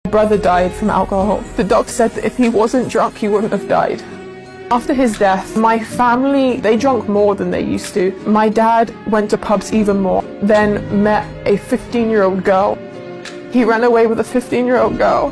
My brother died from alcohol. The doctor said that if he wasn't drunk, he wouldn't have died. After his death, my family, they drank more than they used to. My dad went to pubs even more, then met a 15-year-old girl. He ran away with a 15-year-old girl,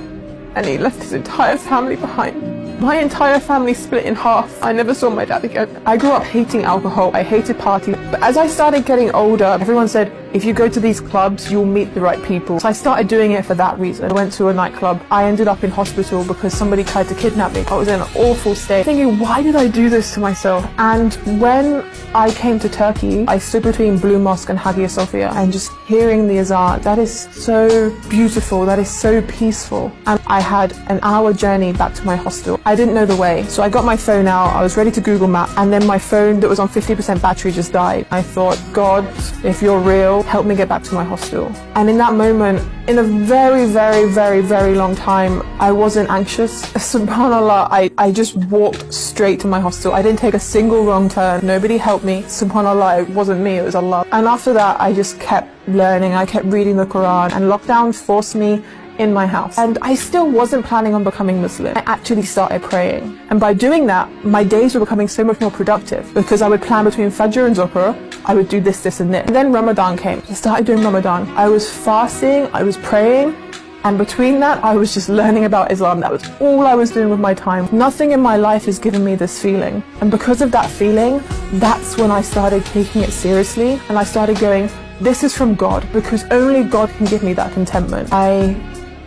and he left his entire family behind. My entire family split in half. I never saw my dad again. I grew up hating alcohol. I hated parties. But as I started getting older, everyone said, if you go to these clubs, you'll meet the right people. So I started doing it for that reason. I went to a nightclub. I ended up in hospital because somebody tried to kidnap me. I was in an awful state, thinking, why did I do this to myself? And when I came to Turkey, I stood between Blue Mosque and Hagia Sophia, and just hearing the azan, that is so beautiful, that is so peaceful. And I had an hour journey back to my hostel. I didn't know the way, so I got my phone out, I was ready to Google Map, and then my phone that was on 50% battery just died. I thought, God, if you're real, help me get back to my hostel. And in that moment, in a very, very, very, very long time, I wasn't anxious. Subhanallah, I just walked straight to my hostel. I didn't take a single wrong turn. Nobody helped me. Subhanallah, it wasn't me, it was Allah. And after that, I just kept learning. I kept reading the Quran, and lockdown forced me in my house. And I still wasn't planning on becoming Muslim. I actually started praying. And by doing that, my days were becoming so much more productive, because I would plan between Fajr and Zuhr. I would do this, and this. And then Ramadan came. I started doing Ramadan. I was fasting, I was praying, and between that, I was just learning about Islam. That was all I was doing with my time. Nothing in my life has given me this feeling. And because of that feeling, that's when I started taking it seriously. And I started going, this is from God, because only God can give me that contentment. I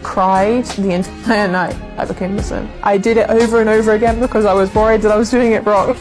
cried the entire night I became Muslim. I did it over and over again because I was worried that I was doing it wrong.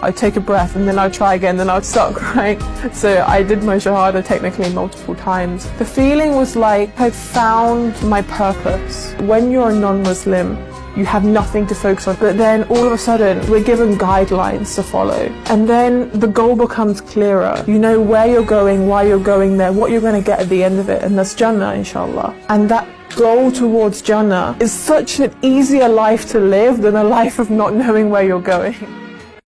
I'd take a breath and then I'd try again, then I'd start crying. So I did my Shahada technically multiple times. The feeling was like I found my purpose. When you're a non-Muslim, you have nothing to focus on, but then all of a sudden we're given guidelines to follow, and then the goal becomes clearer. You know where you're going, why you're going there, what you're going to get at the end of it, and that's Jannah, inshallah. And that goal towards Jannah is such an easier life to live than a life of not knowing where you're going.